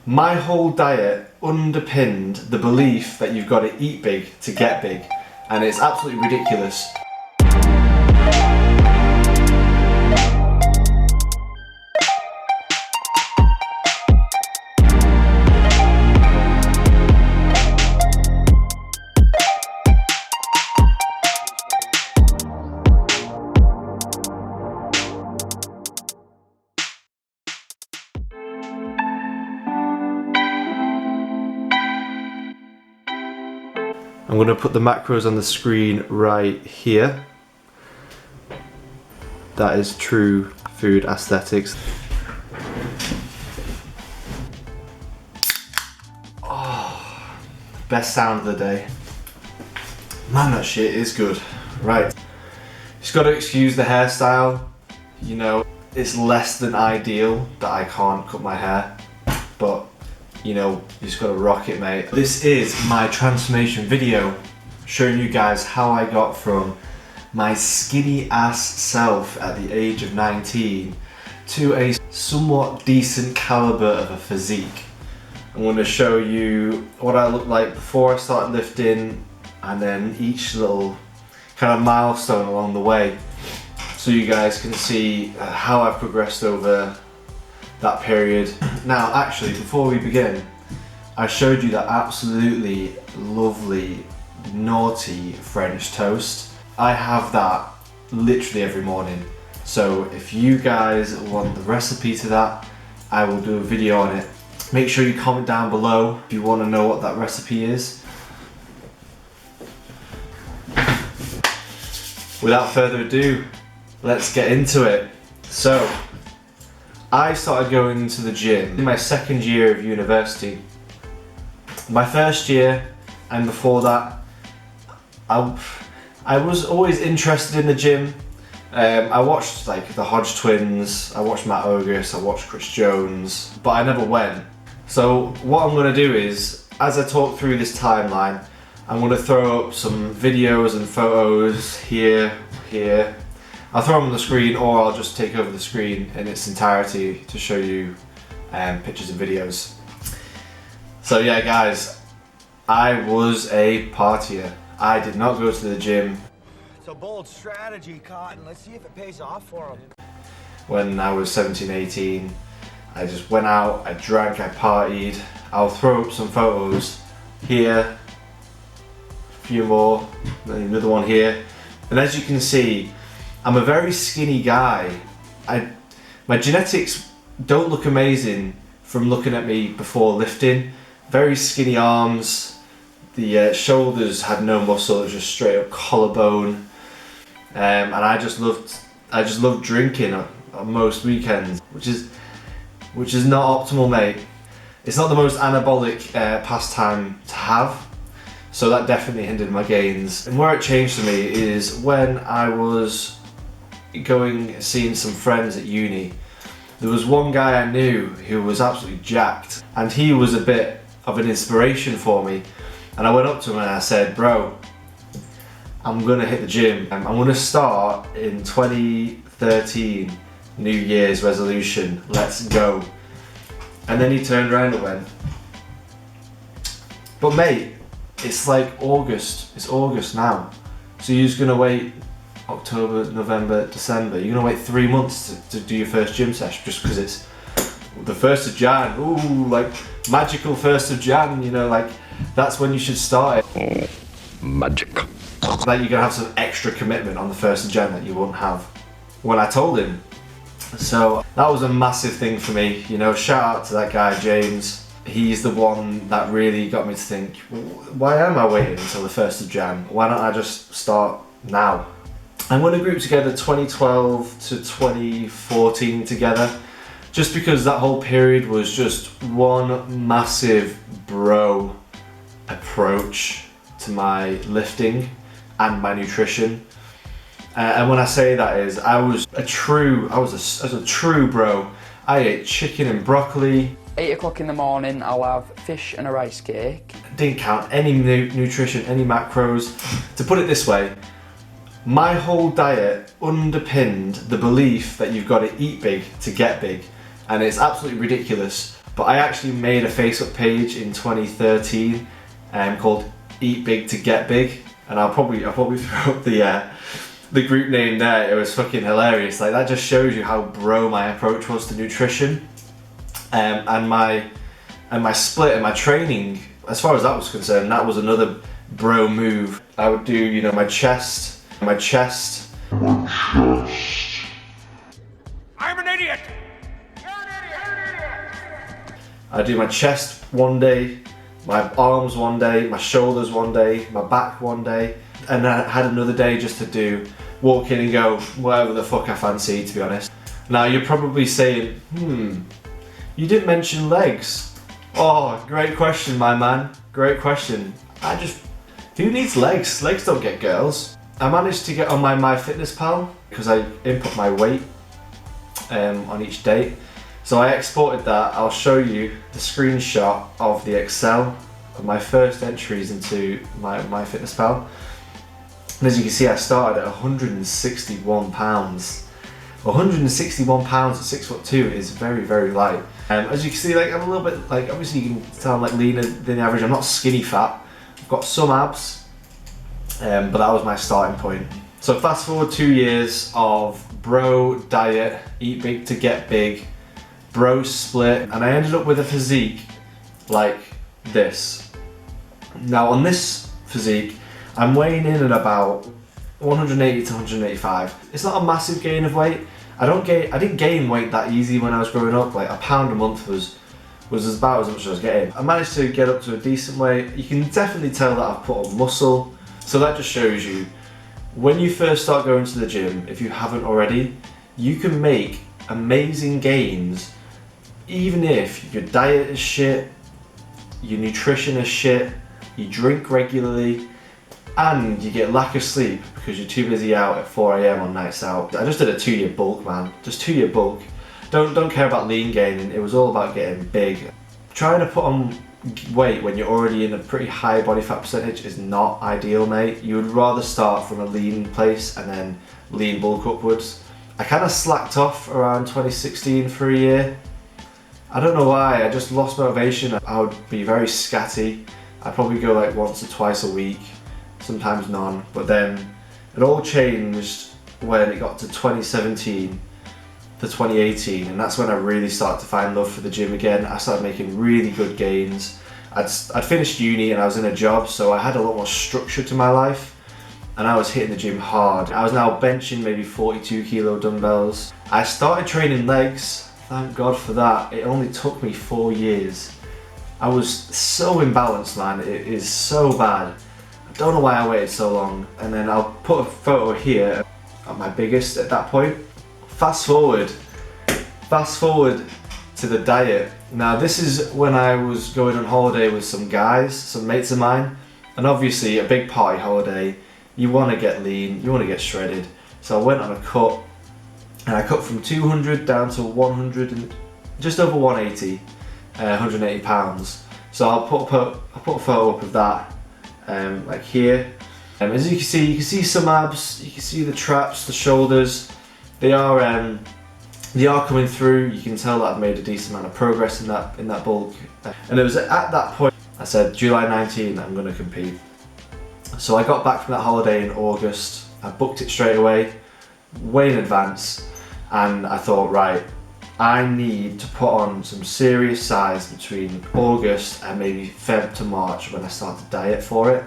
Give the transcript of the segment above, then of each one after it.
My whole diet underpinned the belief that you've got to eat big to get big, and it's absolutely ridiculous. I'm going to put the macros on the screen right here. That is true food aesthetics. Oh, best sound of the day. Man, that shit is good. Right. Just got to excuse the hairstyle. You know, it's less than ideal that I can't cut my hair, but you know, you just gotta rock it, mate. This is my transformation video showing you guys how I got from my skinny ass self at the age of 19 to a somewhat decent caliber of a physique. I'm going to show you what I looked like before I started lifting, and then each little kind of milestone along the way, so you guys can see how I've progressed over that period. Now, actually, before we begin, I showed you that absolutely lovely, naughty French toast. I have that literally every morning. So if you guys want the recipe to that, I will do a video on it. Make sure you comment down below if you want to know what that recipe is. Without further ado, let's get into it. So, I started going to the gym in my second year of university. My first year and before that, I was always interested in the gym. I watched like the Hodge twins, I watched Matt Ogus, I watched Chris Jones, but I never went. So what I'm going to do is, as I talk through this timeline, I'm going to throw up some videos and photos here. I'll throw them on the screen, or I'll just take over the screen in its entirety to show you pictures and videos. So yeah guys, I was a partier. I did not go to the gym. It's a bold strategy, Cotton. Let's see if it pays off for him. When I was 17, 18, I just went out, I drank, I partied. I'll throw up some photos here, a few more, another one here. And as you can see, I'm a very skinny guy. My genetics don't look amazing from looking at me before lifting. Very skinny arms, the shoulders had no muscle, it was just straight up collarbone. And I just loved drinking on most weekends, which is not optimal, mate. It's not the most anabolic pastime to have. So that definitely hindered my gains. And where it changed for me is when I was seeing some friends at uni. There was one guy I knew who was absolutely jacked, and he was a bit of an inspiration for me. And I went up to him and I said, bro, I'm gonna hit the gym. I'm gonna start in 2013, New Year's resolution, let's go. And then he turned around and went, but mate, it's like August, it's August now. So you're just gonna wait October, November, December. You're gonna wait 3 months to do your first gym session just because it's the 1st of Jan. Ooh, like magical 1st of Jan, you know, like that's when you should start it. Magic. Like you're gonna have some extra commitment on the 1st of Jan that you won't have when I told him. So that was a massive thing for me, you know. Shout out to that guy James. He's the one that really got me to think, why am I waiting until the 1st of Jan? Why don't I just start now? I'm going to group together 2012 to 2014 together, just because that whole period was just one massive bro approach to my lifting and my nutrition. And when I say that is, I was a true bro. I ate chicken and broccoli. 8 o'clock in the morning, I'll have fish and a rice cake. Didn't count any nutrition, any macros. To put it this way, my whole diet underpinned the belief that you've got to eat big to get big. And it's absolutely ridiculous. But I actually made a Facebook page in 2013 called Eat Big to Get Big, and I'll probably throw up the group name there. It was fucking hilarious. Like, that just shows you how bro my approach was to nutrition, and my split and my training. As far as that was concerned, that was another bro move. I would do, you know, my chest. I'm an idiot. I do my chest one day, my arms one day, my shoulders one day, my back one day, and then I had another day just to do walk in and go whatever the fuck I fancy, to be honest. Now you're probably saying, you didn't mention legs. Oh, great question, my man. Great question. Who needs legs? Legs don't get girls. I managed to get on my MyFitnessPal because I input my weight on each day. So I exported that. I'll show you the screenshot of the Excel of my first entries into my MyFitnessPal. And as you can see, I started at 161 pounds. 161 pounds at 6'2" is very, very light. As you can see, like, I'm a little bit, like, obviously you can tell I'm like leaner than the average. I'm not skinny fat. I've got some abs, but that was my starting point. So fast forward 2 years of bro diet, eat big to get big, bro split, and I ended up with a physique like this. Now on this physique, I'm weighing in at about 180 to 185. It's not a massive gain of weight. I didn't gain weight that easy when I was growing up. Like, a pound a month was about as much as I was getting. I managed to get up to a decent weight. You can definitely tell that I've put on muscle. So that just shows you, when you first start going to the gym, if you haven't already, you can make amazing gains even if your diet is shit, your nutrition is shit, you drink regularly, and you get lack of sleep because you're too busy out at 4 AM on nights out. I just did a 2-year bulk, man. Just 2-year bulk. Don't care about lean gaining. It was all about getting big. Trying to put on weight when you're already in a pretty high body fat percentage is not ideal, mate. You would rather start from a lean place and then lean bulk upwards. I kind of slacked off around 2016 for a year. I don't know why. I just lost motivation. I would be very scatty. I'd probably go like once or twice a week, sometimes none. But then it all changed when it got to 2017 to 2018, and that's when I really started to find love for the gym again. I started making really good gains. I'd finished uni and I was in a job, so I had a lot more structure to my life, and I was hitting the gym hard. I was now benching maybe 42 kilo dumbbells. I started training legs, thank God for that. It only took me 4 years. I was so imbalanced, man. It is so bad. I don't know why I waited so long. And then I'll put a photo here at my biggest at that point. Fast forward to the diet. Now this is when I was going on holiday with some guys, some mates of mine, and obviously a big party holiday, you want to get lean, you want to get shredded. So I went on a cut, and I cut from 200 down to 100 and just over 180, 180 pounds. So I'll put a photo up of that, like here. As you can see some abs, you can see the traps, the shoulders. They are coming through. You can tell that I've made a decent amount of progress in that bulk. And it was at that point I said, July 19, I'm going to compete. So I got back from that holiday in August. I booked it straight away, way in advance, and I thought, right, I need to put on some serious size between August and maybe Feb to March when I start to diet for it.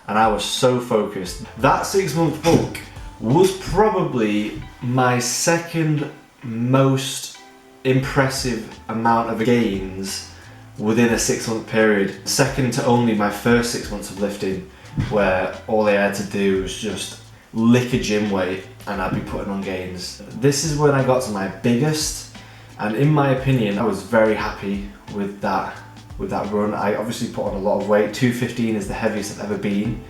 And I was so focused. That 6-month bulk was probably my second most impressive amount of gains within a 6-month period. Second to only my first 6 months of lifting, where all I had to do was just lick a gym weight and I'd be putting on gains. This is when I got to my biggest, and in my opinion, I was very happy with that run. I obviously put on a lot of weight. 215 is the heaviest I've ever been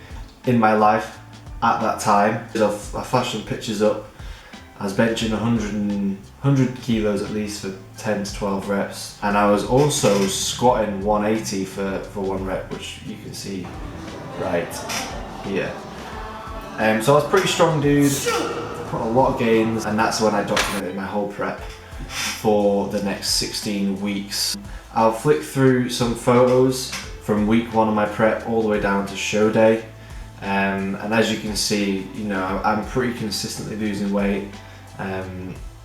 in my life at that time. I flashed some pictures up. I was benching 100 kilos at least for 10 to 12 reps, and I was also squatting 180 for 1 rep, which you can see right here. So I was a pretty strong dude, put a lot of gains, and that's when I documented my whole prep. for the next 16 weeks. I'll flick through some photos from week 1 of my prep all the way down to show day. And as you can see, you know, I'm pretty consistently losing weight.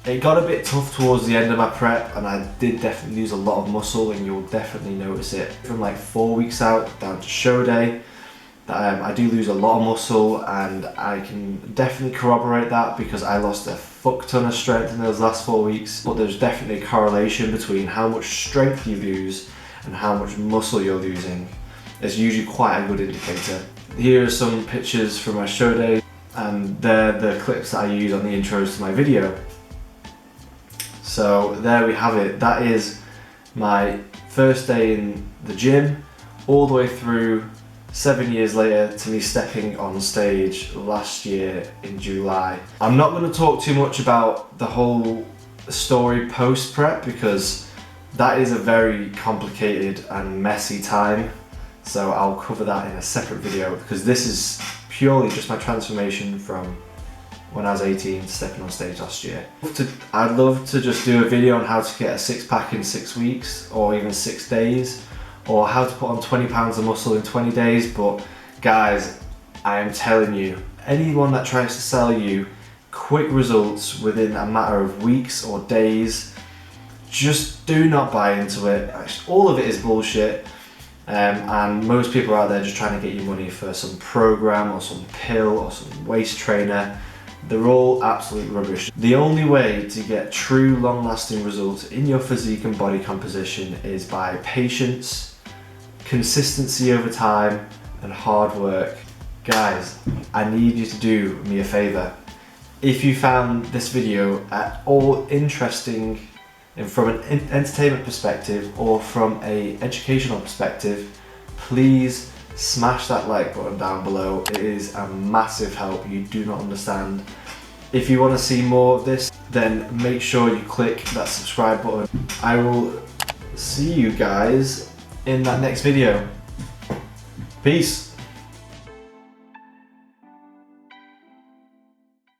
It got a bit tough towards the end of my prep, and I did definitely lose a lot of muscle, and you'll definitely notice it. From like 4 weeks out down to show day, I do lose a lot of muscle, and I can definitely corroborate that because I lost a fuck ton of strength in those last 4 weeks. But there's definitely a correlation between how much strength you lose and how much muscle you're losing. It's usually quite a good indicator. Here are some pictures from my show day, and they're the clips that I use on the intros to my video. So there we have it. That is my first day in the gym, all the way through 7 years later to me stepping on stage last year in July. I'm not going to talk too much about the whole story post-prep because that is a very complicated and messy time. So I'll cover that in a separate video because this is purely just my transformation from when I was 18 to stepping on stage last year. I'd love to just do a video on how to get a 6-pack in 6 weeks or even 6 days, or how to put on 20 pounds of muscle in 20 days, but guys, I am telling you, anyone that tries to sell you quick results within a matter of weeks or days, just do not buy into it. All of it is bullshit. And most people are out there just trying to get you money for some program or some pill or some waist trainer. They're all absolute rubbish. The only way to get true long-lasting results in your physique and body composition is by patience, consistency over time, and hard work. Guys, I need you to do me a favor. If you found this video at all interesting and from an entertainment perspective or from an educational perspective, please smash that like button down below. It is a massive help. You do not understand. If you want to see more of this, then make sure you click that subscribe button. I will see you guys in that next video. Peace.